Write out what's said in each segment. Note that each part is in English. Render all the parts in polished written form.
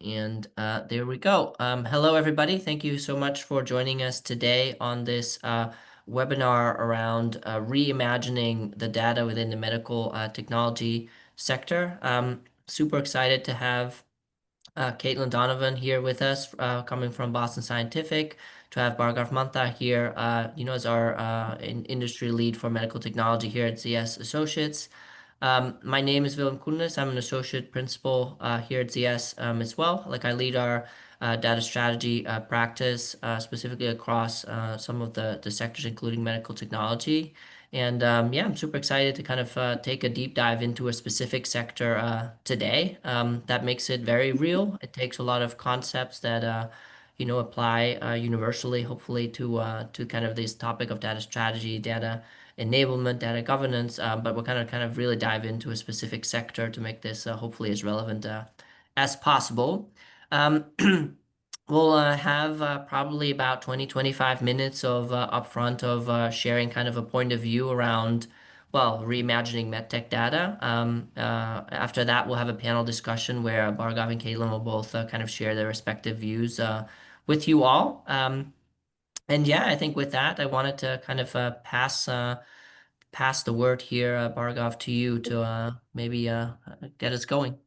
And there we go. Hello, everybody. Thank you so much for joining us today on this webinar around reimagining the data within the medical technology sector. Super excited to have Caitlin Donovan here with us, coming from Boston Scientific, to have Bhargav Mantha here, as our industry lead for medical technology here at ZS Associates. My name is Willem Koenlis. I'm an associate principal here at ZS as well. I lead our data strategy practice, specifically across some of the sectors, including medical technology. And yeah, I'm super excited to kind of take a deep dive into a specific sector today. That makes it very real. It takes a lot of concepts that apply universally, hopefully, to kind of this topic of data strategy, data enablement, data governance. But we're kind of really dive into a specific sector to make this hopefully as relevant as possible. Um, We'll have probably about 20-25 minutes of upfront of sharing kind of a point of view around, well, reimagining MedTech data. After that, we'll have a panel discussion where Bhargav and Caitlin will both kind of share their respective views with you all. And yeah, I think with that, I wanted to kind of pass the word here, Bhargav, to you to maybe get us going.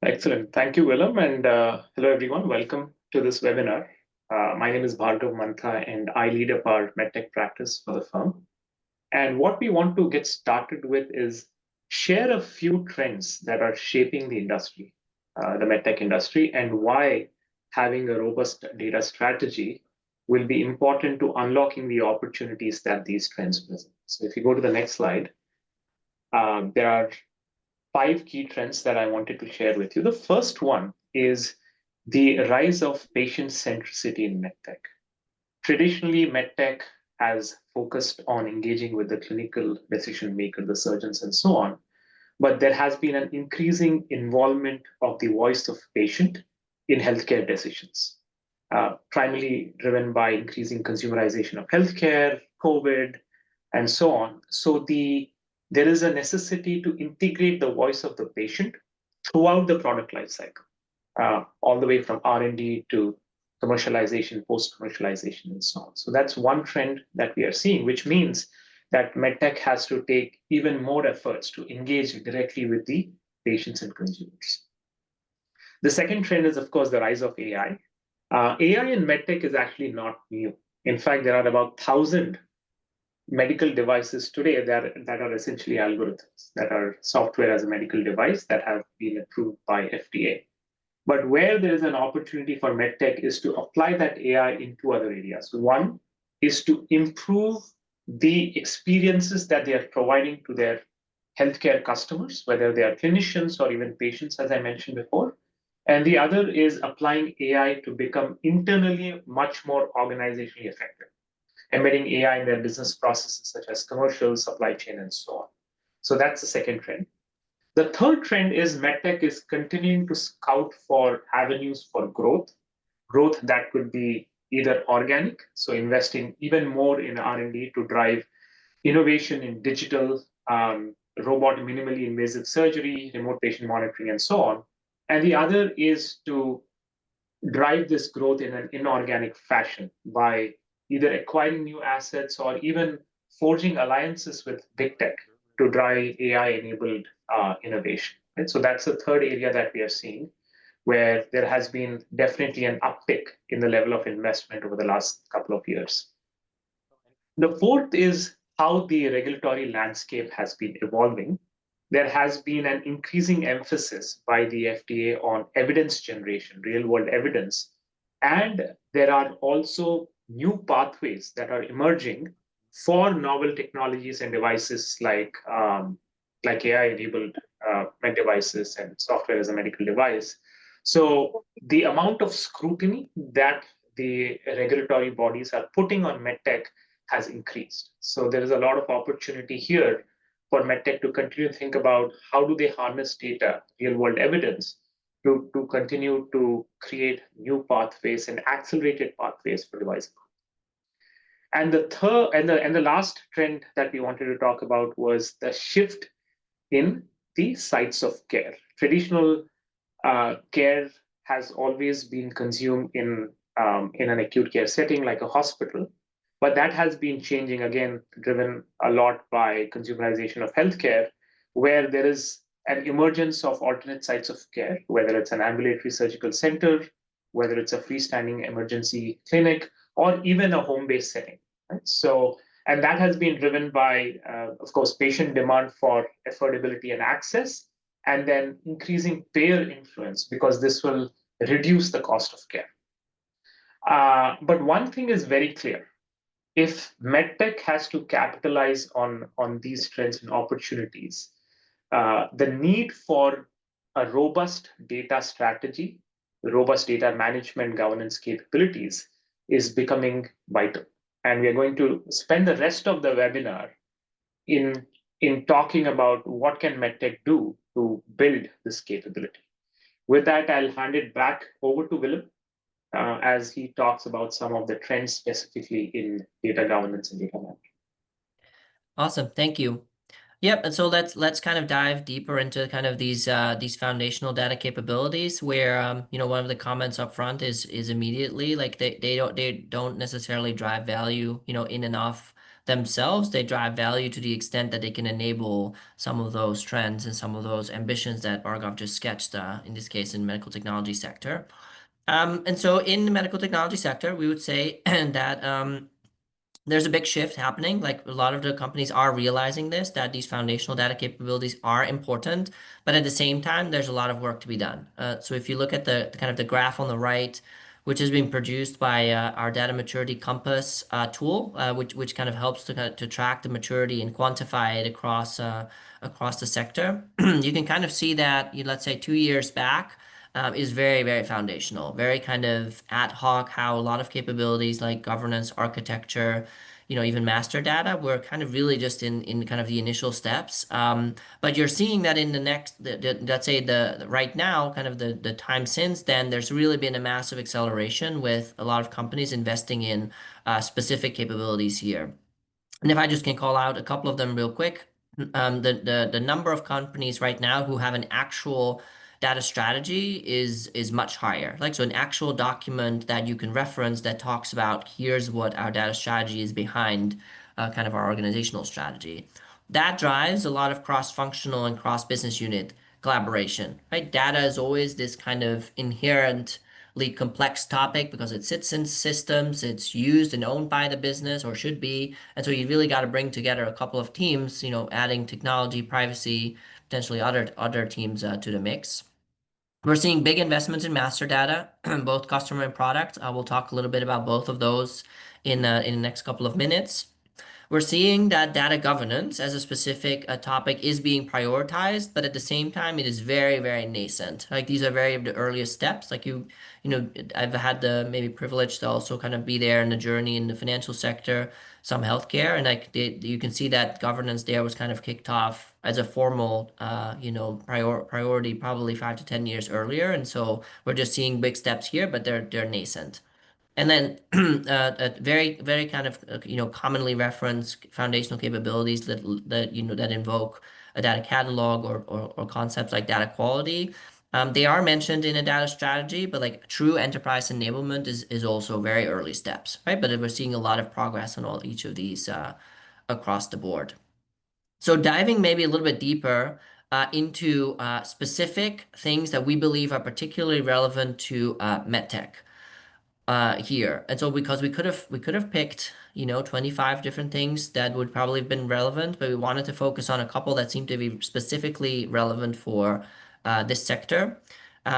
Excellent. Thank you, Willem. And hello, everyone. Welcome to this webinar. My name is Bhargav Mantha, and I lead up our MedTech practice for the firm. And what we want to get started with is share a few trends that are shaping the industry, the MedTech industry, and why having a robust data strategy will be important to unlocking the opportunities that these trends present. So if you go to the next slide, there are 5 key trends that I wanted to share with you. The first one is the rise of patient centricity in MedTech. Traditionally, MedTech has focused on engaging with the clinical decision maker, the surgeons, and so on. But there has been an increasing involvement of the voice of patient in healthcare decisions, primarily driven by increasing consumerization of healthcare, COVID, and so on. So there is a necessity to integrate the voice of the patient throughout the product lifecycle, all the way from R&D to commercialization, post-commercialization, and so on. So that's one trend that we are seeing, which means that MedTech has to take even more efforts to engage directly with the patients and consumers. The second trend is, of course, the rise of AI. AI in MedTech is actually not new. In fact, there are about 1,000 medical devices today that are essentially algorithms, that are software as a medical device that have been approved by FDA. But where there is an opportunity for MedTech is to apply that AI into other areas. One is to improve the experiences that they are providing to their healthcare customers, whether they are clinicians or even patients, as I mentioned before. And the other is applying AI to become internally much more organizationally effective, embedding AI in their business processes such as commercial, supply chain, and so on. So that's the second trend. The third trend is MedTech is continuing to scout for avenues for growth that could be either organic, so investing even more in R&D to drive innovation in digital, robot minimally invasive surgery, remote patient monitoring, and so on. And the other is to drive this growth in an inorganic fashion by either acquiring new assets or even forging alliances with big tech to drive AI-enabled innovation. Right? So that's the third area that we are seeing, where there has been definitely an uptick in the level of investment over the last couple of years. The fourth is how the regulatory landscape has been evolving. There has been an increasing emphasis by the FDA on evidence generation, real-world evidence, and there are also new pathways that are emerging for novel technologies and devices like AI-enabled med devices and software as a medical device. So the amount of scrutiny that the regulatory bodies are putting on medtech has increased. So there is a lot of opportunity here for medtech to continue to think about how do they harness data, real-world evidence, to continue to create new pathways and accelerated pathways for device. And the third and the last trend that we wanted to talk about was the shift in the sites of care. Traditional care has always been consumed in an acute care setting like a hospital, but that has been changing again, driven a lot by consumerization of healthcare, where there is an emergence of alternate sites of care, whether it's an ambulatory surgical center, whether it's a freestanding emergency clinic, or even a home-based setting. Right? So, and that has been driven by, of course, patient demand for affordability and access, and then increasing payer influence because this will reduce the cost of care. But one thing is very clear. If MedTech has to capitalize on these trends and opportunities, the need for a robust data strategy, robust data management governance capabilities is becoming vital. And we are going to spend the rest of the webinar in, in talking about what can MedTech do to build this capability. With that, I'll hand it back over to Willem as he talks about some of the trends specifically in data governance and data management. Awesome. Thank you. Yep, and so let's kind of dive deeper into kind of these foundational data capabilities where one of the comments up front is immediately like they don't necessarily drive value, in and of themselves. They drive value to the extent that they can enable some of those trends and some of those ambitions that Bhargav just sketched, in this case in medical technology sector. And so in the medical technology sector, we would say that there's a big shift happening. Like a lot of the companies are realizing this, that these foundational data capabilities are important, but at the same time, there's a lot of work to be done. So if you look at the kind of the graph on the right, which is being produced by our data maturity compass tool, which kind of helps to track the maturity and quantify it across the sector, you can kind of see that, let's say 2 years back, is very, very foundational, very kind of ad hoc, how a lot of capabilities like governance, architecture, even master data were kind of really just in kind of the initial steps. But you're seeing that in the next, let's say right now, kind of the time since then, there's really been a massive acceleration with a lot of companies investing in specific capabilities here. And if I just can call out a couple of them real quick, the number of companies right now who have an actual data strategy is much higher. Like so an actual document that you can reference that talks about here's what our data strategy is behind kind of our organizational strategy. That drives a lot of cross-functional and cross-business unit collaboration, right? Data is always this kind of inherent complex topic because it sits in systems, it's used and owned by the business or should be. And so you really got to bring together a couple of teams, adding technology, privacy, potentially other teams to the mix. We're seeing big investments in master data, both customer and product. We'll talk a little bit about both of those in the next couple of minutes. We're seeing that data governance as a specific topic is being prioritized, but at the same time, it is very, very nascent. Like these are very the earliest steps. Like I've had the maybe privilege to also kind of be there in the journey in the financial sector, some healthcare, and like you can see that governance there was kind of kicked off as a formal, priority probably 5 to 10 years earlier. And so we're just seeing big steps here, but they're nascent. And then a very, very kind of commonly referenced foundational capabilities that invoke a data catalog or concepts like data quality. They are mentioned in a data strategy, but like true enterprise enablement is also very early steps, right? But we're seeing a lot of progress on each of these across the board. So diving maybe a little bit deeper into specific things that we believe are particularly relevant to MedTech here. And so because we could have picked, 25 different things that would probably have been relevant, but we wanted to focus on a couple that seem to be specifically relevant for this sector.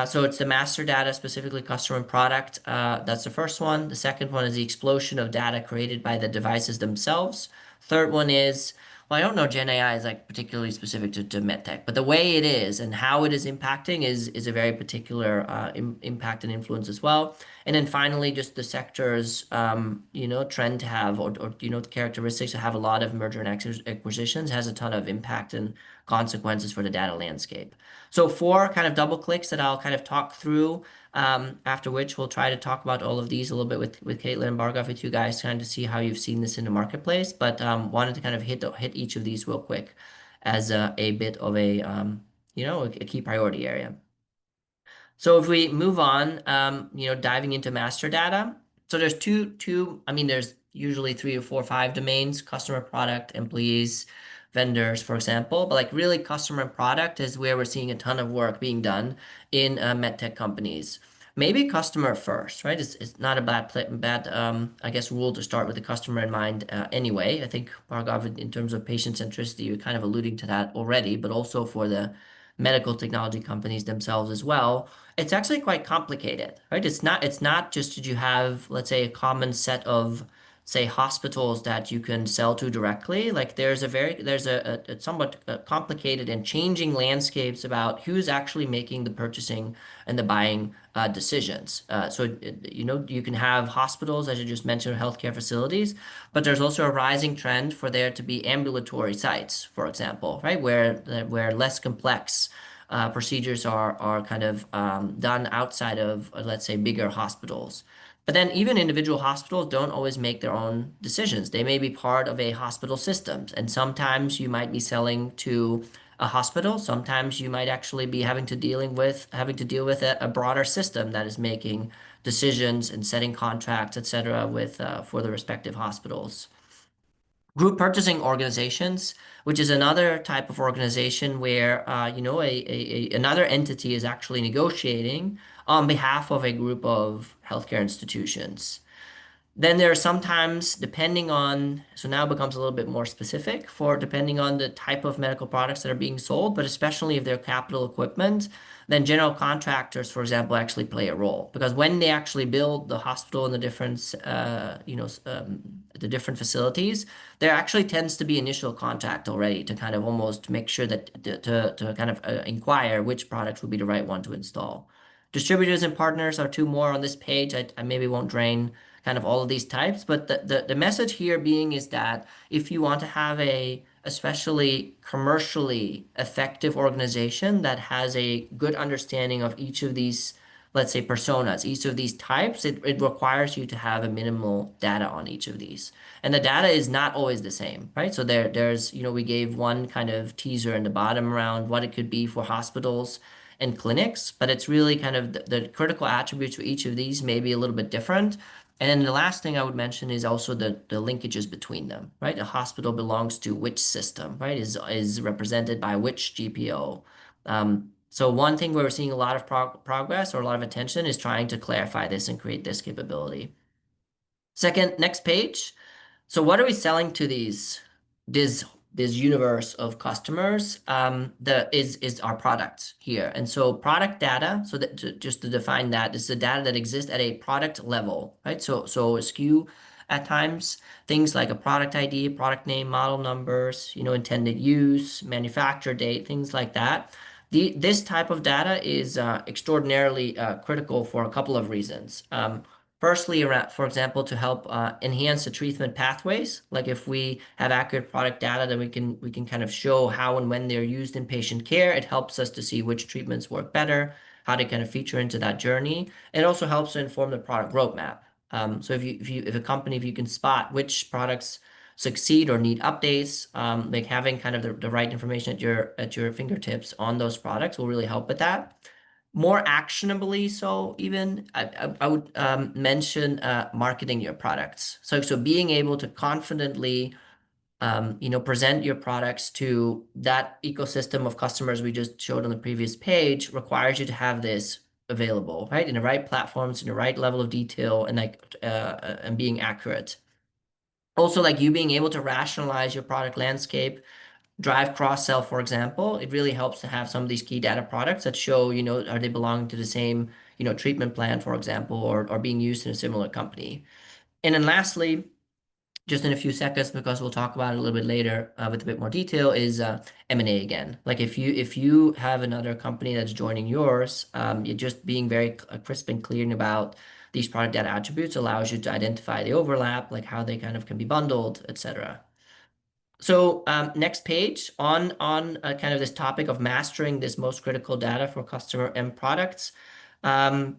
So it's the master data, specifically customer and product. That's the first one. The second one is the explosion of data created by the devices themselves. Third one is, well, I don't know, Gen AI is like particularly specific to MedTech, but the way it is and how it is impacting is a very particular impact and influence as well. And then finally, just the sector's, trend to have or characteristics to have a lot of merger and acquisitions has a ton of impact and consequences for the data landscape. So four kind of double clicks that I'll kind of talk through, after which we'll try to talk about all of these a little bit with Caitlin and Bhargav, with you guys, kind of to see how you've seen this in the marketplace. But wanted to kind of hit each of these real quick as a bit of a key priority area. So if we move on, diving into master data. So there's I mean, there's usually three or four, five domains: customer, product, employees, vendors, for example. But like really, customer and product is where we're seeing a ton of work being done in medtech companies. Maybe customer first, right? It's not a I guess, rule to start with the customer in mind anyway. I think, Bhargav, in terms of patient centricity, you're kind of alluding to that already, but also for the medical technology companies themselves as well, it's actually quite complicated, right? It's not just that you have, let's say, a common set of, say, hospitals that you can sell to directly. Like there's a somewhat complicated and changing landscapes about who's actually making the purchasing and the buying decisions. You can have hospitals, as you just mentioned, healthcare facilities, but there's also a rising trend for there to be ambulatory sites, for example, right, where less complex procedures are kind of done outside of, let's say, bigger hospitals. But then even individual hospitals don't always make their own decisions. They may be part of a hospital system, and sometimes you might be selling to a hospital. Sometimes you might actually be having to deal with a broader system that is making decisions and setting contracts, etc., with for the respective hospitals. Group purchasing organizations, which is another type of organization where another entity is actually negotiating on behalf of a group of healthcare institutions. Then there are sometimes, depending on, so now it becomes a little bit more specific for depending on the type of medical products that are being sold, but especially if they're capital equipment, then general contractors, for example, actually play a role because when they actually build the hospital and the different facilities, there actually tends to be initial contact already to kind of almost make sure that to kind of inquire which products would be the right one to install. Distributors and partners are two more on this page. I maybe won't drain kind of all of these types. But the message here being is that if you want to have a especially commercially effective organization that has a good understanding of each of these, let's say, personas, each of these types, it requires you to have a minimal data on each of these. And the data is not always the same, right? So we gave one kind of teaser in the bottom around what it could be for hospitals and clinics, but it's really kind of the critical attributes for each of these may be a little bit different. And then the last thing I would mention is also the linkages between them, right? A hospital belongs to which system, right? Is represented by which GPO. So one thing where we're seeing a lot of progress or a lot of attention is trying to clarify this and create this capability. Second, next page. So what are we selling to this this universe of customers? The is our product here, and so product data. So that just to define that, this is the data that exists at a product level, right? So a SKU at times things like a product ID, product name, model numbers, intended use, manufacture date, things like that. This type of data is extraordinarily critical for a couple of reasons. Firstly, around, for example, to help enhance the treatment pathways. Like if we have accurate product data, then we can kind of show how and when they're used in patient care. It helps us to see which treatments work better, how to kind of feature into that journey. It also helps to inform the product roadmap. So if you can spot which products succeed or need updates, like having kind of the right information at your fingertips on those products will really help with that. More actionably, so even I would mention marketing your products. So being able to confidently present your products to that ecosystem of customers we just showed on the previous page requires you to have this available, right? In the right platforms, in the right level of detail, and being accurate. Also, like you being able to rationalize your product landscape, drive cross-sell, for example, it really helps to have some of these key data products that show, are they belonging to the same, treatment plan, for example, or being used in a similar company. And then lastly, just in a few seconds, because we'll talk about it a little bit later with a bit more detail, is M&A again. Like if you have another company that's joining yours, you're just being very crisp and clear about these product data attributes allows you to identify the overlap, like how they kind of can be bundled, etc. So next page on kind of this topic of mastering this most critical data for customer and products. Um,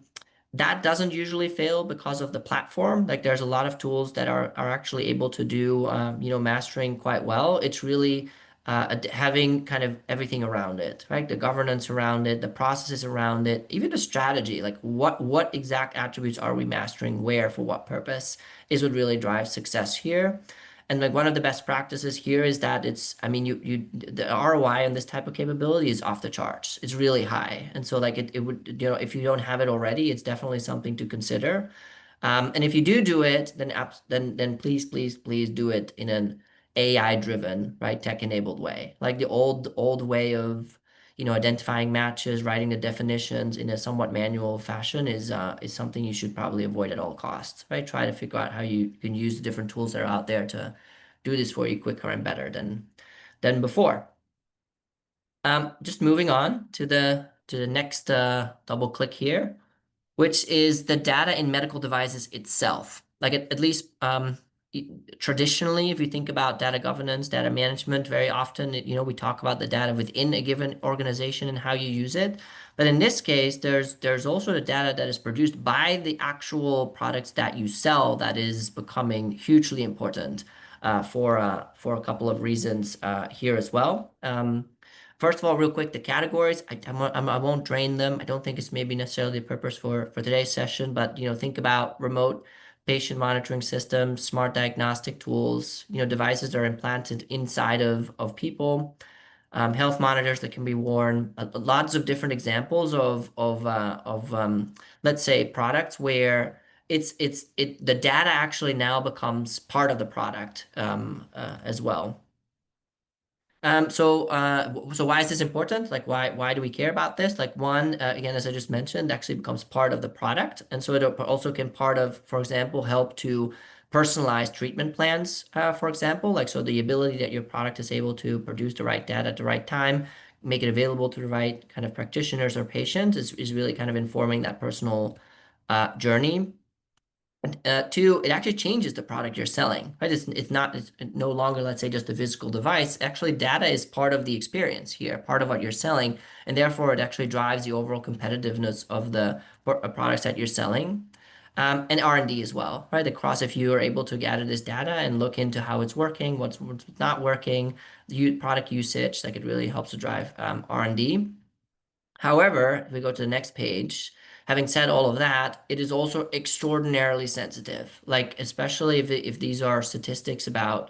that doesn't usually fail because of the platform. Like there's a lot of tools that are actually able to do mastering quite well. It's really having kind of everything around it, right? The governance around it, the processes around it, even the strategy, like what exact attributes are we mastering where for what purpose is what really drives success here. And like one of the best practices here is that it's, I mean, the ROI on this type of capability is off the charts. It's really high. And so like it would, if you don't have it already, it's definitely something to consider. And if you do it, then please do it in an AI driven, right, tech enabled way. Like the old way of, identifying matches, writing the definitions in a somewhat manual fashion is something you should probably avoid at all costs, right? Try to figure out how you can use the different tools that are out there to do this for you quicker and better than before. Just moving on to the next double click here, which is the data in medical devices itself. Like at least traditionally, if you think about data governance, data management, very often, we talk about the data within a given organization and how you use it. But in this case, there's also the data that is produced by the actual products that you sell that is becoming hugely important for a couple of reasons here as well. First of all, real quick, the categories, I won't drain them. I don't think it's maybe necessarily the purpose for today's session, but think about remote patient monitoring systems, smart diagnostic tools, devices that are implanted inside of people, health monitors that can be worn, lots of different examples of let's say products where the data actually now becomes part of the product as well. So why is this important? Like, why do we care about this? Like, one, again, as I just mentioned, actually becomes part of the product, and so it also can part of, for example, help to personalize treatment plans. For example, like so the ability that your product is able to produce the right data at the right time, make it available to the right kind of practitioners or patients is really kind of informing that personal journey. Two, it actually changes the product you're selling, right? It's no longer, let's say, just a physical device. Actually, data is part of the experience here, part of what you're selling, and therefore it actually drives the overall competitiveness of the products that you're selling. And R&D as well, right? Across, if you are able to gather this data and look into how it's working, what's not working, the product usage, like it really helps to drive R&D. However, if we go to the next page, having said all of that, it is also extraordinarily sensitive. Like, especially if these are statistics about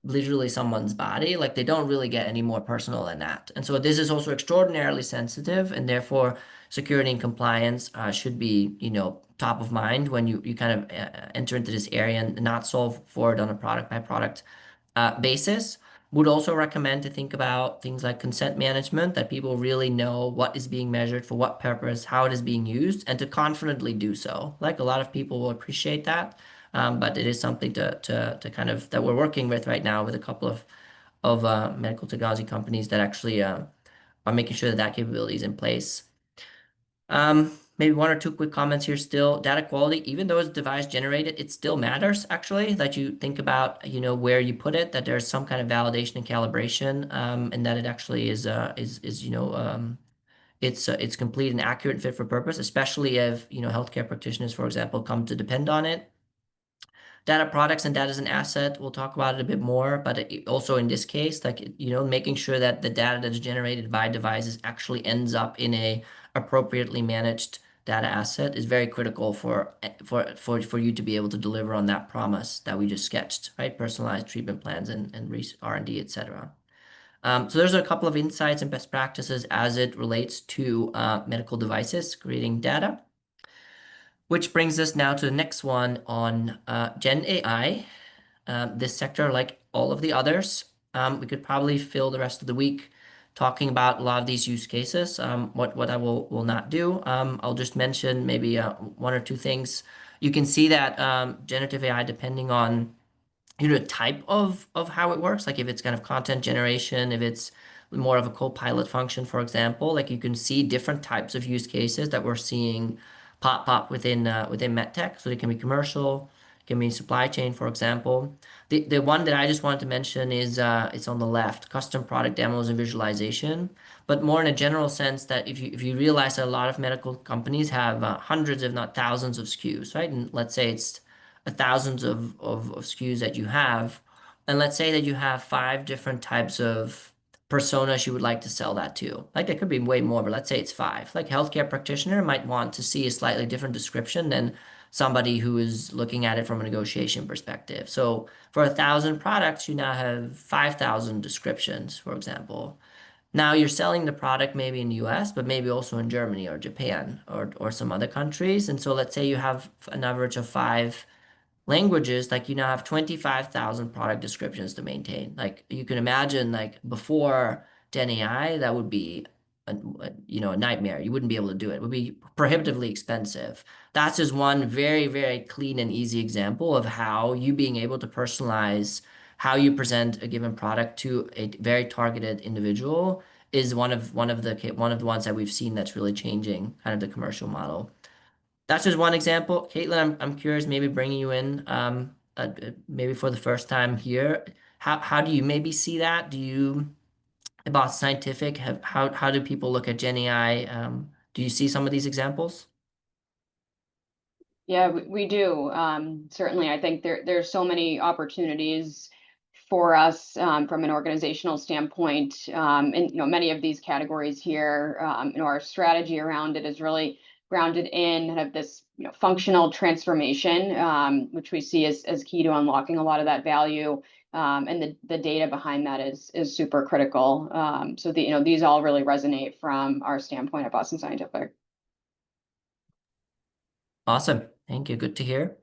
literally someone's body, like they don't really get any more personal than that. And so this is also extraordinarily sensitive, and therefore security and compliance should be, top of mind when you kind of enter into this area and not solve for it on a product by product basis. Would also recommend to think about things like consent management, that people really know what is being measured for what purpose, how it is being used, and to confidently do so. Like a lot of people will appreciate that, but it is something to kind of that we're working with right now with a couple of medical technology companies that actually are making sure that that capability is in place. Maybe one or two quick comments here still. Data quality, even though it's device generated, it still matters actually that you think about, where you put it, that there's some kind of validation and calibration, and that it actually it's complete and accurate and fit for purpose, especially if, healthcare practitioners, for example, come to depend on it. Data products and data as an asset, we'll talk about it a bit more, but also in this case, like, making sure that the data that is generated by devices actually ends up in a appropriately managed data asset is very critical for you to be able to deliver on that promise that we just sketched, right? Personalized treatment plans and R&D, etc. So there's a couple of insights and best practices as it relates to medical devices creating data. Which brings us now to the next one on Gen AI. This sector, like all of the others, we could probably fill the rest of the week talking about a lot of these use cases. What I will not do, I'll just mention maybe one or two things. You can see that generative AI, depending on the type of how it works, like if it's kind of content generation, if it's more of a co-pilot function, for example, like you can see different types of use cases that we're seeing pop up within MedTech. So it can be commercial, it can be supply chain, for example. The one that I just wanted to mention is it's on the left, custom product demos and visualization, but more in a general sense that if you realize that a lot of medical companies have hundreds, if not thousands of SKUs, right? And let's say it's thousands of SKUs that you have. And let's say that you have five different types of personas you would like to sell that to. Like there could be way more, but let's say it's five. Like healthcare practitioner might want to see a slightly different description than somebody who is looking at it from a negotiation perspective. So for 1,000 products, you now have 5,000 descriptions, for example. Now you're selling the product maybe in the US, but maybe also in Germany or Japan or some other countries. And so let's say you have an average of five languages, like you now have 25,000 product descriptions to maintain. Like you can imagine, like before Gen AI, that would be a nightmare. You wouldn't be able to do it. It would be prohibitively expensive. That's just one very, very clean and easy example of how you being able to personalize how you present a given product to a very targeted individual is one of the ones that we've seen that's really changing kind of the commercial model. That's just one example. Caitlin, I'm curious, maybe bringing you in, maybe for the first time here. How do you maybe see that? Do you, about scientific, how do people look at Gen AI? Do you see some of these examples? Yeah, we do. Certainly, I think there's so many opportunities for us from an organizational standpoint, and many of these categories here. Our strategy around it is really grounded in kind of this functional transformation, which we see as key to unlocking a lot of that value. And the data behind that is super critical. So these all really resonate from our standpoint at Boston Scientific. Awesome. Thank you. Good to hear.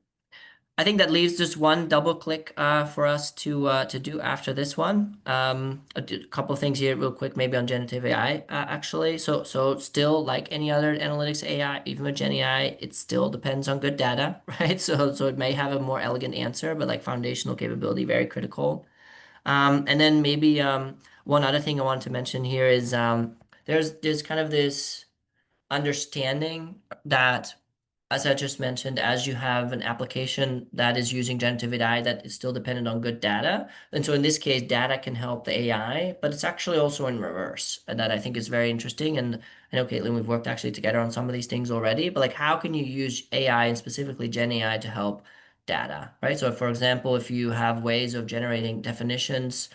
I think that leaves just one double click for us to do after this one. A couple of things here, real quick, maybe on generative AI, actually. So still like any other analytics AI, even with Gen AI, it still depends on good data, right? So it may have a more elegant answer, but like foundational capability, very critical. And then maybe one other thing I wanted to mention here is there's kind of this understanding that, as I just mentioned, as you have an application that is using generative AI that is still dependent on good data. And so in this case, data can help the AI, but it's actually also in reverse. And that I think is very interesting. And I know, Caitlin, we've worked actually together on some of these things already, but like how can you use AI and specifically Gen AI to help data, right? So for example, if you have ways of generating definitions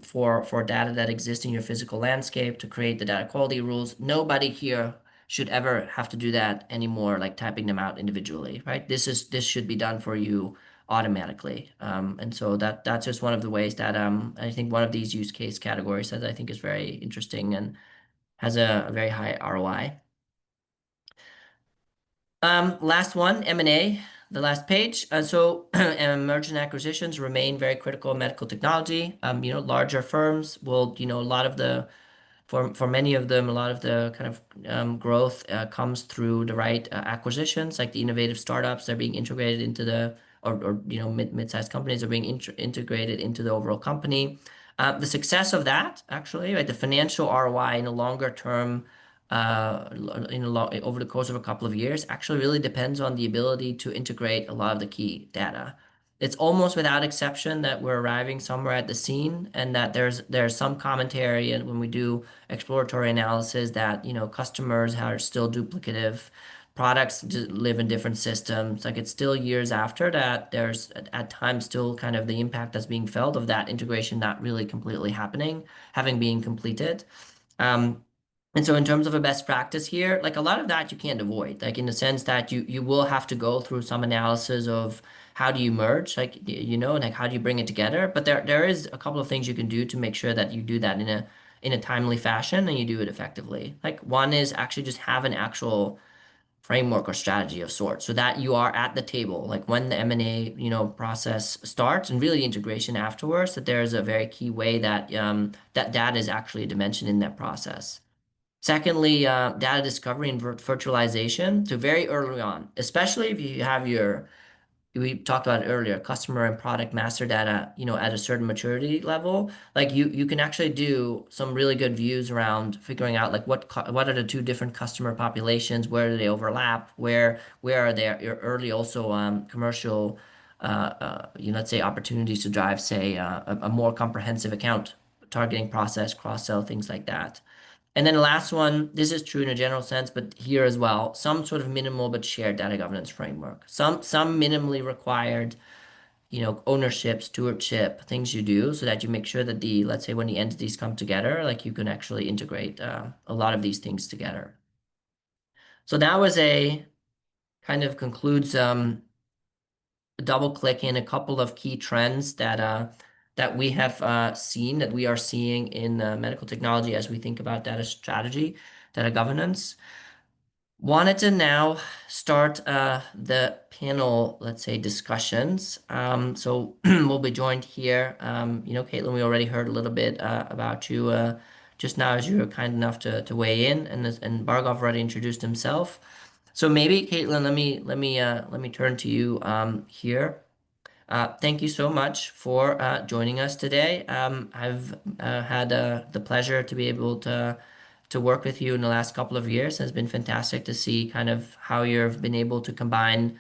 for data that exists in your physical landscape to create the data quality rules, nobody here should ever have to do that anymore, like typing them out individually, right? This should be done for you automatically. And so that's just one of the ways that I think one of these use case categories that I think is very interesting and has a very high ROI. Last one, M&A, the last page. So mergers and acquisitions remain very critical in medical technology. Larger firms will, a lot of the for many of them, a lot of the kind of growth comes through the right acquisitions, like the innovative startups. They're being integrated into or mid-sized companies are being integrated into the overall company. The success of that, actually, right, the financial ROI in a longer term, over the course of a couple of years, actually really depends on the ability to integrate a lot of the key data. It's almost without exception that we're arriving somewhere at the scene, and that there's some commentary, and when we do exploratory analysis, that customers are still duplicative, products live in different systems. Like it's still years after that. There's at times still kind of the impact that's being felt of that integration not really completely happening, having been completed. Um, and so in terms of a best practice here, like a lot of that you can't avoid, like in the sense that you will have to go through some analysis of how do you merge, like like how do you bring it together. But there is a couple of things you can do to make sure that you do that in a timely fashion and you do it effectively. Like one is actually just have an actual framework or strategy of sorts so that you are at the table, like when the M&A process starts and really integration afterwards, that there's a very key way that that data is actually a dimension in that process. Secondly, data discovery and virtualization. So very early on, especially if you have we talked about it earlier, customer and product master data, at a certain maturity level, like you can actually do some really good views around figuring out like what are the two different customer populations, where do they overlap, where are there early also commercial, let's say opportunities to drive, say, a more comprehensive account targeting process, cross-sell, things like that. And then the last one, this is true in a general sense, but here as well, some sort of minimal but shared data governance framework. Some minimally required ownership, stewardship, things you do so that you make sure that let's say when the entities come together, like you can actually integrate a lot of these things together. So that was a kind of concludes double click in a couple of key trends that we have seen, that we are seeing in medical technology as we think about data strategy, data governance. Wanted to now start the panel, let's say, discussions. So we'll be joined here. Caitlin, we already heard a little bit about you just now as you were kind enough to weigh in, and Bhargav already introduced himself. So maybe, Caitlin, let me turn to you here. Thank you so much for joining us today. I've had the pleasure to be able to work with you in the last couple of years. It's been fantastic to see kind of how you've been able to combine,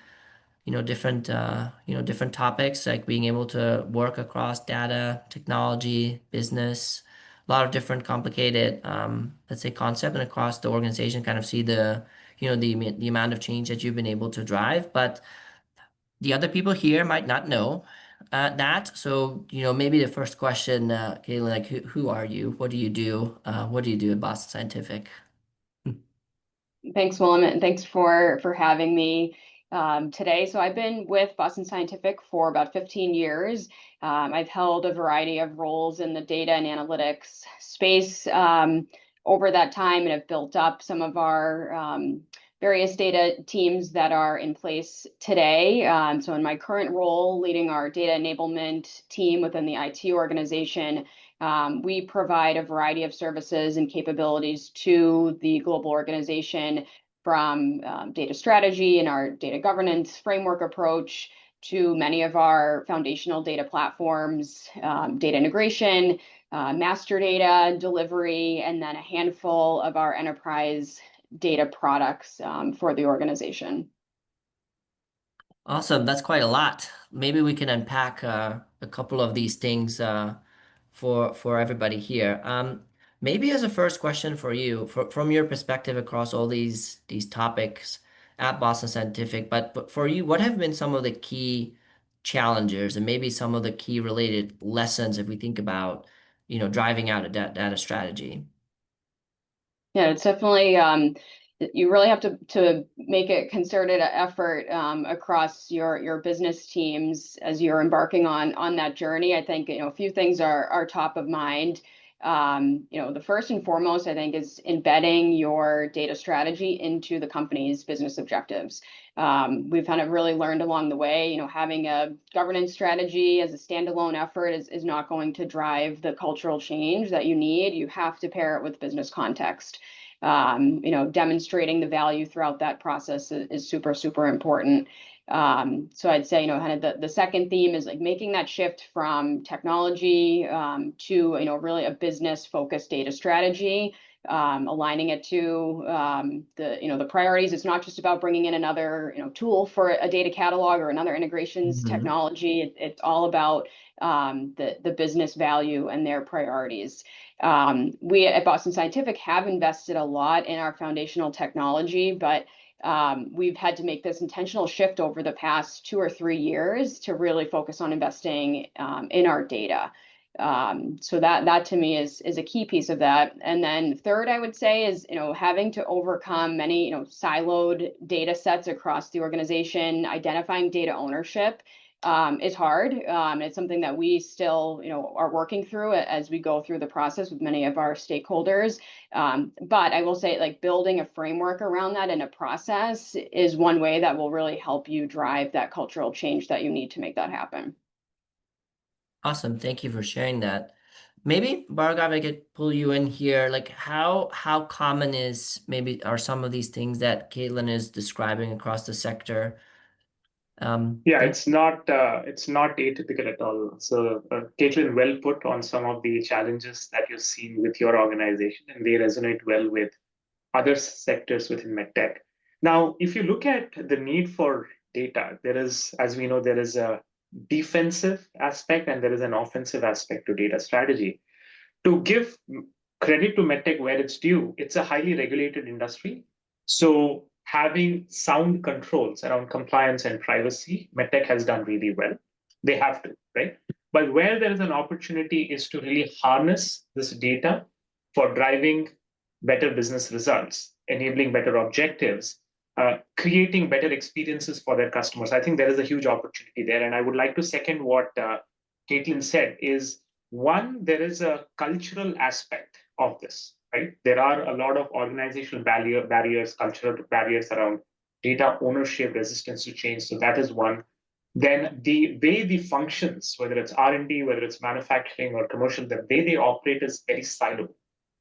different topics, like being able to work across data, technology, business, a lot of different complicated, let's say, concept, and across the organization, kind of see the amount of change that you've been able to drive. But the other people here might not know that. So, maybe the first question, Caitlin, like, who are you? What do you do? What do you do at Boston Scientific? Thanks, Willem, and thanks for having me today. So I've been with Boston Scientific for about 15 years. I've held a variety of roles in the data and analytics space over that time, and have built up some of our various data teams that are in place today. So in my current role, leading our data enablement team within the IT organization, we provide a variety of services and capabilities to the global organization, from data strategy and our data governance framework approach to many of our foundational data platforms, data integration, master data delivery, and then a handful of our enterprise data products for the organization. Awesome. That's quite a lot. Maybe we can unpack a couple of these things for everybody here. Maybe as a first question for you, from your perspective across all these topics at Boston Scientific, but for you, what have been some of the key challenges and maybe some of the key related lessons if we think about, driving out a data strategy? Yeah, it's definitely you really have to make a concerted effort across your business teams as you're embarking on that journey. I think a few things are top of mind. The first and foremost, I think, is embedding your data strategy into the company's business objectives. We've kind of really learned along the way, having a governance strategy as a standalone effort is not going to drive the cultural change that you need. You have to pair it with business context. Demonstrating the value throughout that process is super, super important. So I'd say, kind of the second theme is like making that shift from technology to, really a business focused data strategy, aligning it to the priorities. It's not just about bringing in another, tool for a data catalog or another integrations technology. It's all about the business value and their priorities. We at Boston Scientific have invested a lot in our foundational technology, but we've had to make this intentional shift over the past 2 or 3 years to really focus on investing in our data. So that to me is a key piece of that. And then third, I would say, is having to overcome many siloed data sets across the organization. Identifying data ownership is hard. It's something that we still are working through as we go through the process with many of our stakeholders. But I will say, like, building a framework around that and a process is one way that will really help you drive that cultural change that you need to make that happen. Awesome. Thank you for sharing that. Maybe, Bhargav, I could pull you in here. Like, how common are some of these things that Caitlin is describing across the sector? Yeah, it's not atypical at all. So Caitlin well put on some of the challenges that you've seen with your organization, and they resonate well with other sectors within MedTech. Now, if you look at the need for data, there is, as we know, there is a defensive aspect and there is an offensive aspect to data strategy. To give credit to MedTech where it's due, it's a highly regulated industry. So having sound controls around compliance and privacy, MedTech has done really well. They have to, right? But where there is an opportunity is to really harness this data for driving better business results, enabling better objectives, creating better experiences for their customers. I think there is a huge opportunity there. And I would like to second what Caitlin said is one, there is a cultural aspect of this, right? There are a lot of organizational barriers, cultural barriers around data ownership, resistance to change. So that is one. Then the way the functions, whether it's R&D, whether it's manufacturing or commercial, the way they operate is very siloed.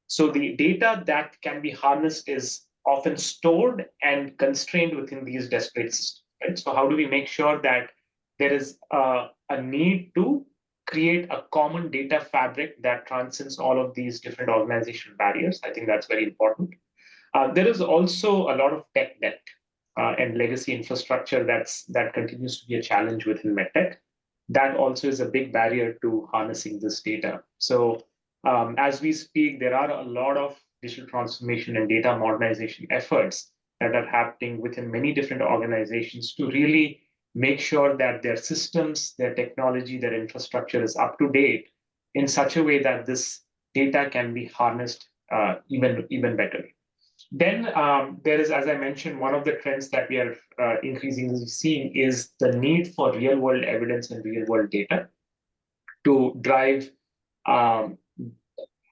So the data that can be harnessed is often stored and constrained within these disparate systems. Right? So how do we make sure that there is a need to create a common data fabric that transcends all of these different organizational barriers? I think that's very important. There is also a lot of tech debt and legacy infrastructure that continues to be a challenge within MedTech. That also is a big barrier to harnessing this data. So as we speak, there are a lot of digital transformation and data modernization efforts that are happening within many different organizations to really make sure that their systems, their technology, their infrastructure is up to date in such a way that this data can be harnessed even better. Then there is, as I mentioned, one of the trends that we are increasingly seeing is the need for real world evidence and real world data to drive um,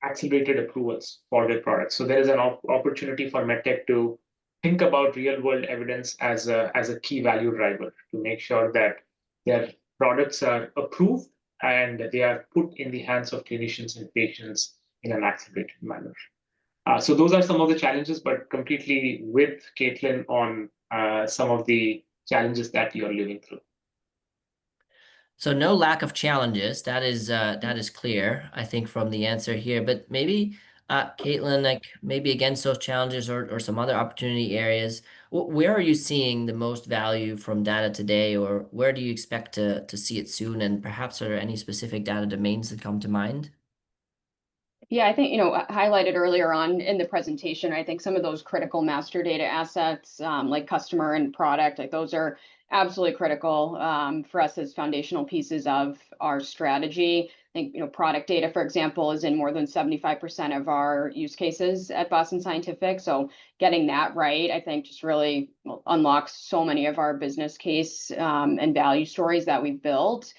accelerated approvals for their products. So there is an opportunity for MedTech to think about real world evidence as a key value driver to make sure that their products are approved and they are put in the hands of clinicians and patients in an accelerated manner. So those are some of the challenges, but completely with Caitlin on some of the challenges that you're living through. So no lack of challenges. That is clear, I think, from the answer here. But maybe, Caitlin, like maybe against those challenges or some other opportunity areas, where are you seeing the most value from data today, or where do you expect to see it soon? And perhaps are there any specific data domains that come to mind? Yeah, I think, highlighted earlier on in the presentation, I think some of those critical master data assets, like customer and product, like those are absolutely critical for us as foundational pieces of our strategy. I think, product data, for example, is in more than 75% of our use cases at Boston Scientific. So getting that right, I think, just really unlocks so many of our business case and value stories that we've built.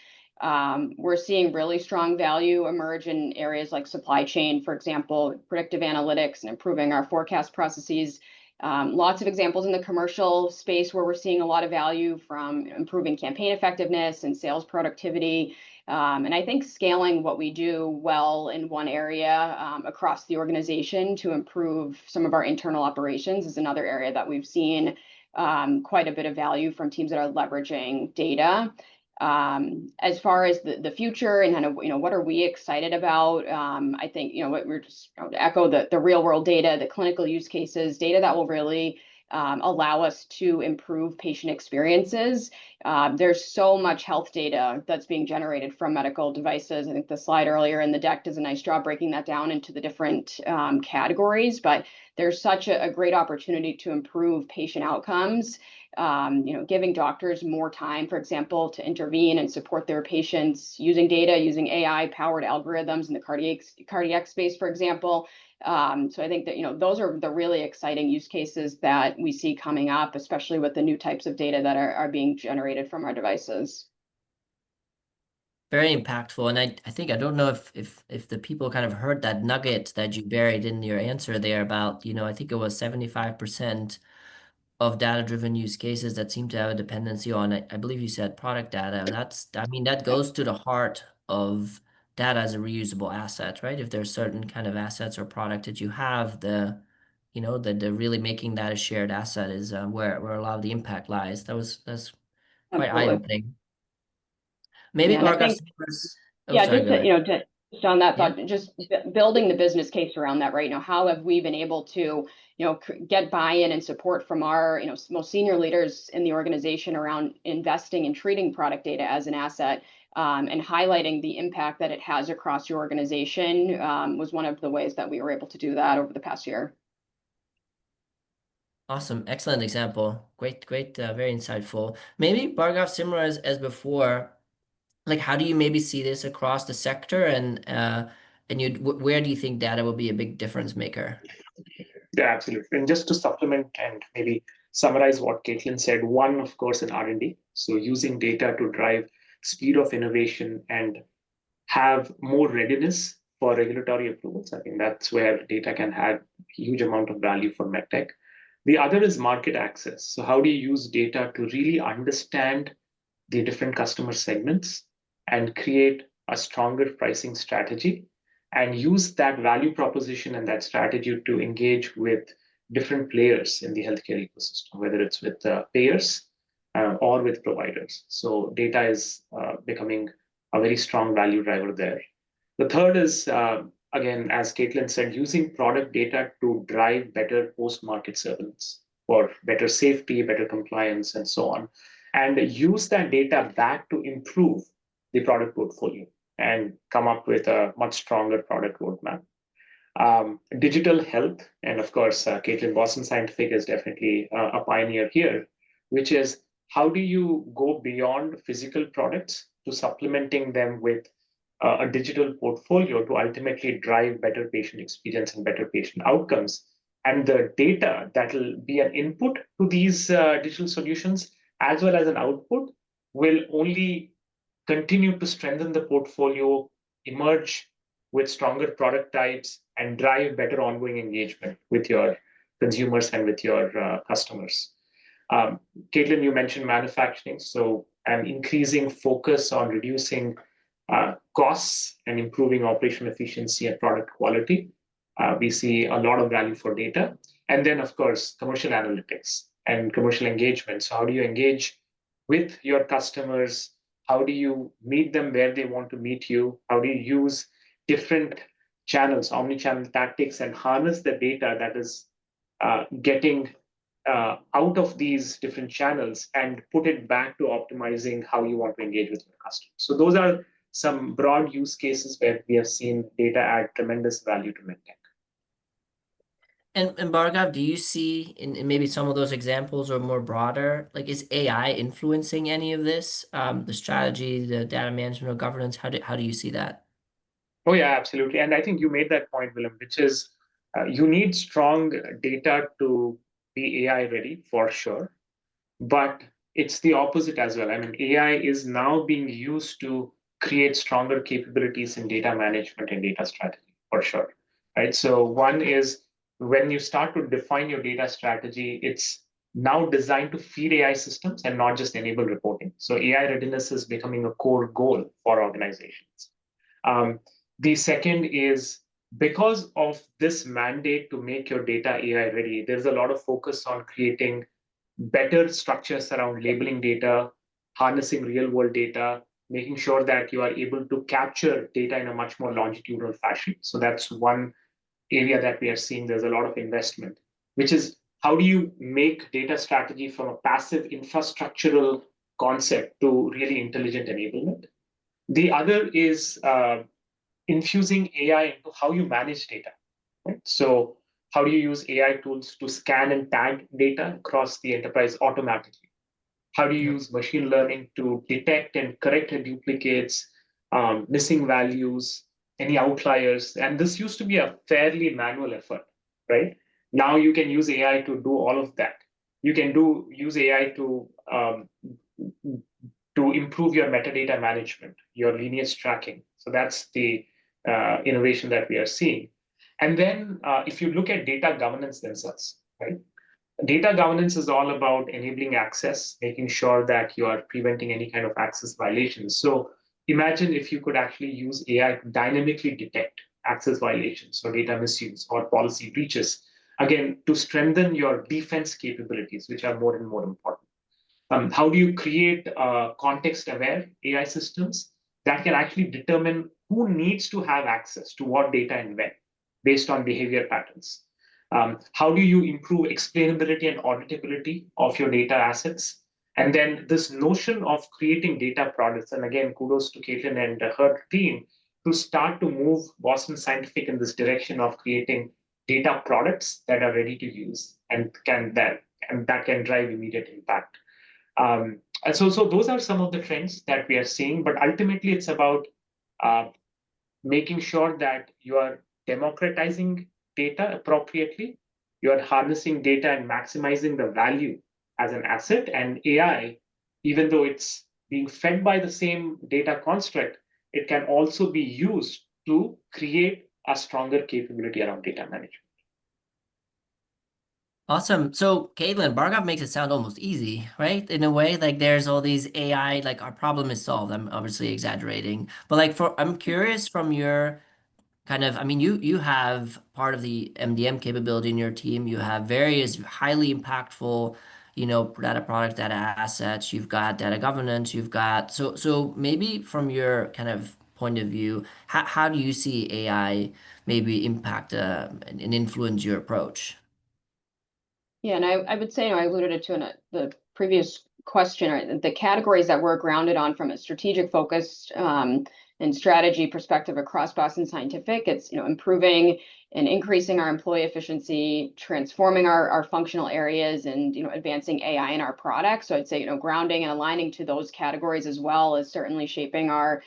We're seeing really strong value emerge in areas like supply chain, for example, predictive analytics and improving our forecast processes. Lots of examples in the commercial space where we're seeing a lot of value from improving campaign effectiveness and sales productivity. And I think scaling what we do well in one area across the organization to improve some of our internal operations is another area that we've seen quite a bit of value from teams that are leveraging data. As far as the future and kind of, what are we excited about? I think, what we're just to echo the real world data, the clinical use cases, data that will really allow us to improve patient experiences. There's so much health data that's being generated from medical devices. I think the slide earlier in the deck does a nice job breaking that down into the different categories, but there's such a great opportunity to improve patient outcomes. Giving doctors more time, for example, to intervene and support their patients using data, using AI-powered algorithms in the cardiac space, for example. So I think that, those are the really exciting use cases that we see coming up, especially with the new types of data that are being generated from our devices. Very impactful. And I think I don't know if the people kind of heard that nugget that you buried in your answer there about, I think it was 75% of data-driven use cases that seem to have a dependency on, I believe you said product data. That Yep. goes to the heart of data as a reusable asset, right? If there's certain kind of assets or product that you have, the really making that a shared asset is where a lot of the impact lies. That's quite Absolutely. eye-opening. Maybe Yeah, and I Bhargav, think, oh, yeah, sorry, just go ahead. just on that Yeah. thought, just building the business case around that, right? How have we been able to, get buy-in and support from our, most senior leaders in the organization around investing and treating product data as an asset, and highlighting the impact that it has across your organization, was one of the ways that we were able to do that over the past year. Awesome. Excellent example. Great, very insightful. Maybe Bhargav, similar as before, like how do you maybe see this across the sector, and where do you think data will be a big difference maker? Yeah, absolutely. And just to supplement and maybe summarize what Caitlin said, one, of course, in R&D. So using data to drive speed of innovation and have more readiness for regulatory approvals. I think that's where data can add a huge amount of value for MedTech. The other is market access. So how do you use data to really understand the different customer segments and create a stronger pricing strategy and use that value proposition and that strategy to engage with different players in the healthcare ecosystem, whether it's with payers or with providers. So data is becoming a very strong value driver there. The third is, again, as Caitlin said, using product data to drive better post-market surveillance for better safety, better compliance, and so on, and use that data back to improve the product portfolio and come up with a much stronger product roadmap. Digital health, and of course, Caitlin Boston Scientific is definitely a pioneer here, which is how do you go beyond physical products to supplementing them with a digital portfolio to ultimately drive better patient experience and better patient outcomes. And the data that will be an input to these digital solutions as well as an output will only continue to strengthen the portfolio, emerge with stronger product types, and drive better ongoing engagement with your consumers and with your customers. Caitlin, you mentioned manufacturing, so an increasing focus on reducing costs and improving operational efficiency and product quality. We see a lot of value for data. And then, of course, commercial analytics and commercial engagement. So how do you engage with your customers? How do you meet them where they want to meet you? How do you use different channels, omni-channel tactics, and harness the data that is getting out of these different channels and put it back to optimizing how you want to engage with your customers? So those are some broad use cases where we have seen data add tremendous value to MedTech. And Bhargav, do you see in maybe some of those examples or more broader, like is AI influencing any of this, the strategy, the data management or governance? How do you see that? Oh yeah, absolutely. And I think you made that point, Willem, which is you need strong data to be AI ready for sure, but it's the opposite as well. I mean, AI is now being used to create stronger capabilities in data management and data strategy for sure, right? So one is when you start to define your data strategy, it's now designed to feed AI systems and not just enable reporting. So AI readiness is becoming a core goal for organizations. Um, the second is because of this mandate to make your data AI ready, there's a lot of focus on creating better structures around labeling data, harnessing real world data, making sure that you are able to capture data in a much more longitudinal fashion. So that's one area that we are seeing there's a lot of investment, which is how do you make data strategy from a passive infrastructural concept to really intelligent enablement? The other is infusing AI into how you manage data. Right? So how do you use AI tools to scan and tag data across the enterprise automatically? How do you Yep. use machine learning to detect and correct duplicates, missing values, any outliers? And this used to be a fairly manual effort, right? Now you can use AI to do all of that. You can use AI to improve your metadata management, your lineage tracking. So that's the innovation that we are seeing. And then if you look at data governance themselves, right? Data governance is all about enabling access, making sure that you are preventing any kind of access violations. So imagine if you could actually use AI to dynamically detect access violations or data misuse or policy breaches, again, to strengthen your defense capabilities, which are more and more important. How do you create context-aware AI systems that can actually determine who needs to have access to what data and when, based on behavior patterns? How do you improve explainability and auditability of your data assets? And then this notion of creating data products, and again, kudos to Caitlin and her team to start to move Boston Scientific in this direction of creating data products that are ready to use and that can drive immediate impact. And so those are some of the trends that we are seeing, but ultimately it's about uh, making sure that you are democratizing data appropriately, you are harnessing data and maximizing the value as an asset. And AI, even though it's being fed by the same data construct, it can also be used to create a stronger capability around data management. Awesome. So, Caitlin, Bhargav makes it sound almost easy, right? In a way, like there's all these AI, like our problem is solved. I'm obviously exaggerating, but like I'm curious from your kind of, I mean, you have part of the MDM capability in your team. You have various highly impactful, data products, data assets. You've got data governance. You've got so maybe from your kind of point of view, how do you see AI maybe impact and influence your approach? Yeah, and I would say, I alluded it to in the previous question, right, the categories that we're grounded on from a strategic focus and strategy perspective across Boston Scientific. It's, improving and increasing our employee efficiency, transforming our functional areas, and, advancing AI in our products. So I'd say, grounding and aligning to those categories as well is certainly shaping our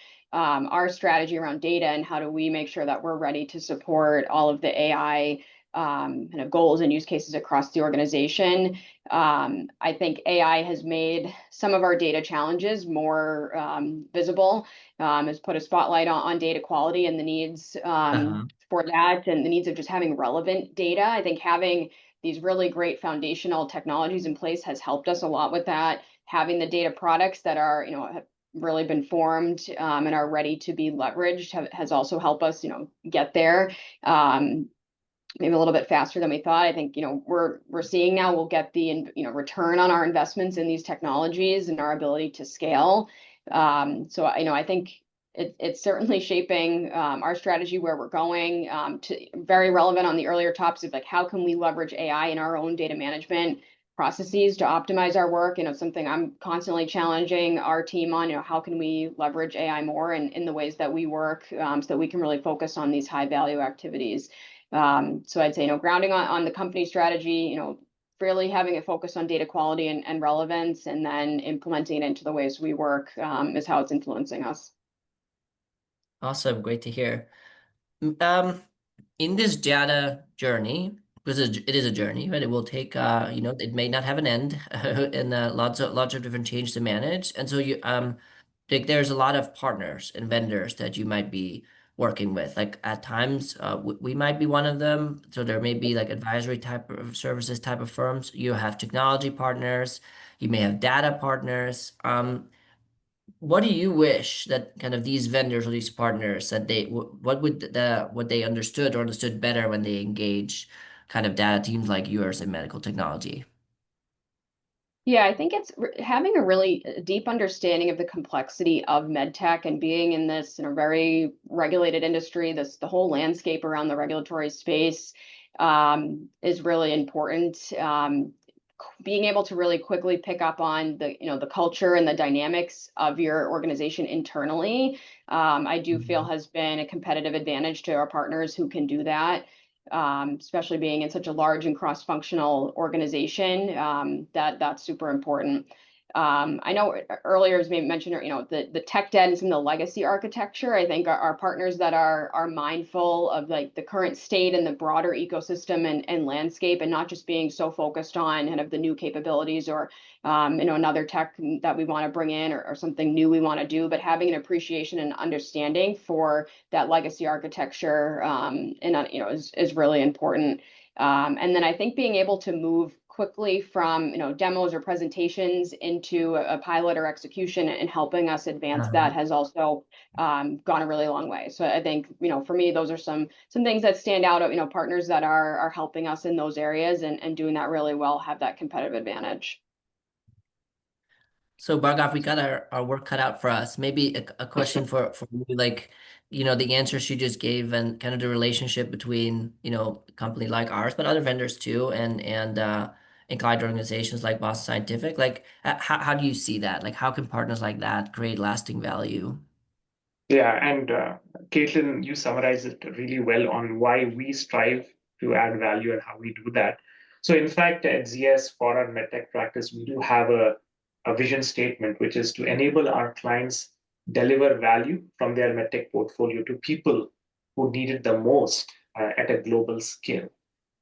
strategy around data, and how do we make sure that we're ready to support all of the AI kind of goals and use cases across the organization. I think AI has made some of our data challenges more visible, has put a spotlight on data quality and the needs Uh-huh. for that, and the needs of just having relevant data. I think having these really great foundational technologies in place has helped us a lot with that. Having the data products that are, have really been formed and are ready to be leveraged has also helped us, get there. Maybe a little bit faster than we thought. I think, we're seeing now we'll get the, return on our investments in these technologies and our ability to scale. So, I think it's certainly shaping our strategy, where we're going, to very relevant on the earlier topics of like, how can we leverage AI in our own data management processes to optimize our work? Something I'm constantly challenging our team on, how can we leverage AI more in the ways that we work, so that we can really focus on these high value activities. So I'd say, grounding on the company strategy, really having a focus on data quality and relevance, and then implementing it into the ways we work, is how it's influencing us. Awesome. Great to hear. Um, in this data journey, because it is a journey, right? It will take, it may not have an end, and lots of different changes to manage. And so like there's a lot of partners and vendors that you might be working with. Like at times, we might be one of them. So there may be like advisory type of services type of firms. You have technology partners. You may have data partners. What do you wish that kind of these vendors or these partners that what they understood better when they engage kind of data teams like yours in medical technology? Yeah, I think it's having a really deep understanding of the complexity of MedTech, and being in this, very regulated industry. The whole landscape around the regulatory space is really important. Being able to really quickly pick up on the culture and the dynamics of your organization internally, I do feel Mhm. has been a competitive advantage to our partners who can do that, especially being in such a large and cross-functional organization. That's super important. I know earlier, as maybe mentioned, the tech debt and some of the legacy architecture. I think our partners that are mindful of like the current state and the broader ecosystem and landscape, and not just being so focused on kind of the new capabilities, or another tech that we want to bring in, or something new we want to do, but having an appreciation and understanding for that legacy architecture, is really important. And then I think being able to move quickly from demos or presentations into a pilot or execution, and helping us advance Uh-huh. that has also gone a really long way. So I think, for me, those are some things that stand out of, partners that are helping us in those areas, and doing that really well, have that competitive advantage. So Bhargav, we got our work cut out for us. Maybe a question for you, like, the answers you just gave and kind of the relationship between, a company like ours, but other vendors too, and client organizations like Boston Scientific. Like, how do you see that? Like, how can partners like that create lasting value? Yeah, and Caitlin, you summarized it really well on why we strive to add value and how we do that. So, in fact, at ZS for our MedTech practice, we do have a a vision statement, which is to enable our clients deliver value from their MedTech portfolio to people who need it the most at a global scale.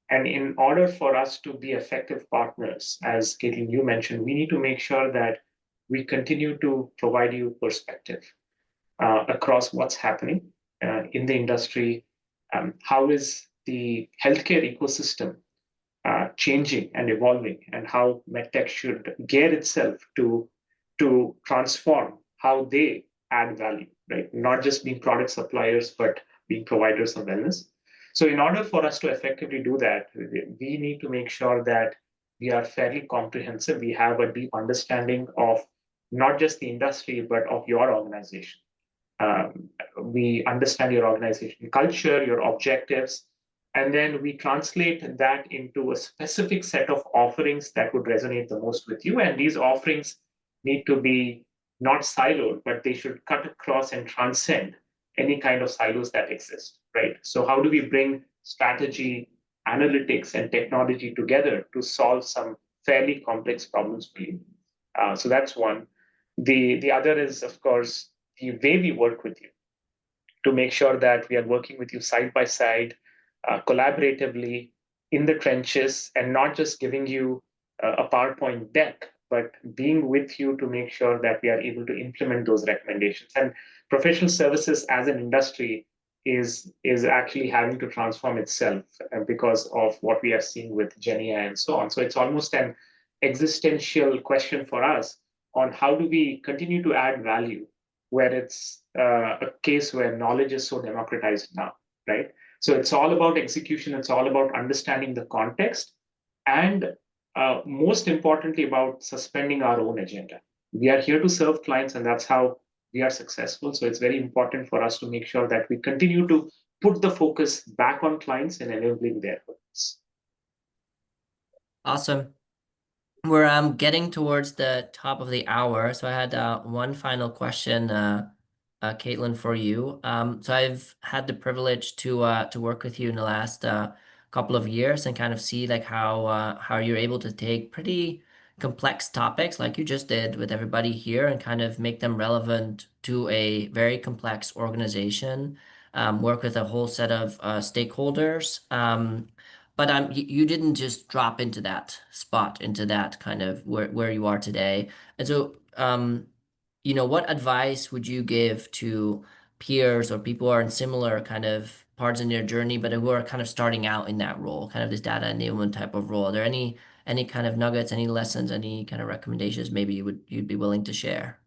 And in order for us to be effective partners, as Caitlin, you mentioned, we need to make sure that we continue to provide you perspective across what's happening in the industry. How is the healthcare ecosystem changing and evolving, and how MedTech should gear itself to transform how they add value, right? Not just being product suppliers, but being providers of wellness. So in order for us to effectively do that, we need to make sure that we are fairly comprehensive. We have a deep understanding of not just the industry, but of your organization. We understand your organization culture, your objectives, and then we translate that into a specific set of offerings that would resonate the most with you. And these offerings need to be not siloed, but they should cut across and transcend any kind of silos that exist, right? So how do we bring strategy, analytics, and technology together to solve some fairly complex problems for you? So that's one. The other is, of course, the way we work with you to make sure that we are working with you side by side, collaboratively in the trenches, and not just giving you a PowerPoint deck, but being with you to make sure that we are able to implement those recommendations. And professional services as an industry is actually having to transform itself because of what we are seeing with GenAI and so on. So it's almost an existential question for us on how do we continue to add value where it's a case where knowledge is so democratized now, right? So it's all about execution. It's all about understanding the context, and most importantly, about suspending our own agenda. We are here to serve clients, and that's how we are successful. So it's very important for us to make sure that we continue to put the focus back on clients and enabling their purpose. Awesome. We're getting towards the top of the hour, so I had one final question, Caitlin, for you. So I've had the privilege to work with you in the last couple of years and kind of see like how you're able to take pretty complex topics like you just did with everybody here and kind of make them relevant to a very complex organization. Work with a whole set of stakeholders. But you didn't just drop into that spot, into that kind of where you are today. And so, what advice would you give to peers or people who are in similar kind of parts in their journey, but who are kind of starting out in that role, kind of this data enablement type of role? Are there any kind of nuggets, any lessons, any kind of recommendations maybe you'd be willing to share?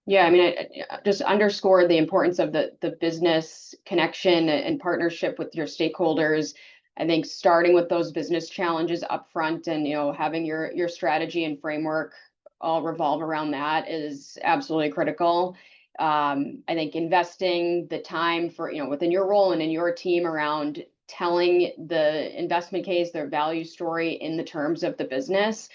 Yeah, I mean, I just underscore the importance of the business connection and partnership with your stakeholders. I think starting with those business challenges up front and having your strategy and framework all revolve around that is absolutely critical. I think investing the time for within your role and in your team around telling the investment case, their value story in the terms of the business,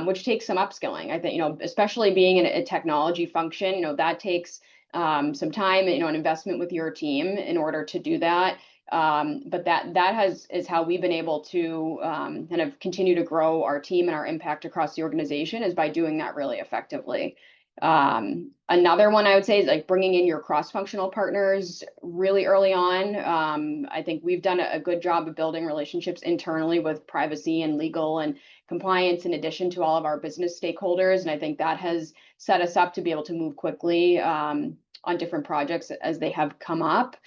which takes some upskilling. I think, especially being in a technology function, that takes some time, an investment with your team in order to do that. But that is how we've been able to kind of continue to grow our team and our impact across the organization, is by doing that really effectively. Another one I would say is like bringing in your cross-functional partners really early on. I think we've done a good job of building relationships internally with privacy and legal and compliance in addition to all of our business stakeholders. And I think that has set us up to be able to move quickly on different projects as they have come up.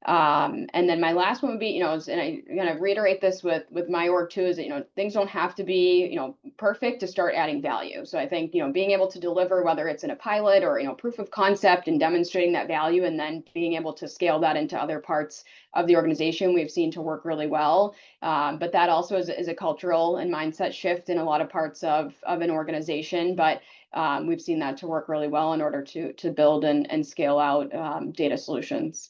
And then my last one would be, and I kind of reiterate this with my org too, is that, things don't have to be, perfect to start adding value. So I think, being able to deliver, whether it's in a pilot or, proof of concept, and demonstrating that value, and then being able to scale that into other parts of the organization, we've seen to work really well. But that also is a cultural and mindset shift in a lot of parts of an organization. But we've seen that to work really well in order to build and scale out data solutions.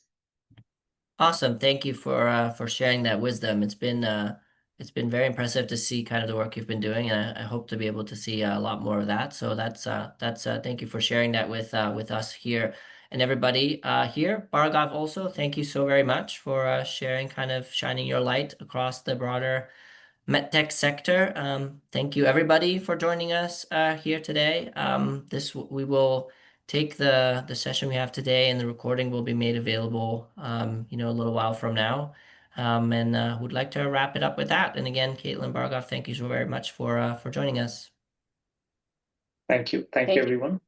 Awesome. Thank you for sharing that wisdom. It's been very impressive to see kind of the work you've been doing, and I hope to be able to see a lot more of that. So that's thank you for sharing that with us here and everybody here. Bhargav, also thank you so very much for sharing, kind of shining your light across the broader MedTech sector. Thank you everybody for joining us here today. We will take the session we have today, and the recording will be made available, a little while from now. And would like to wrap it up with that. And again, Caitlin Bargoff, thank you so very much for joining us. Thank you. Thank you, Thank you. everyone.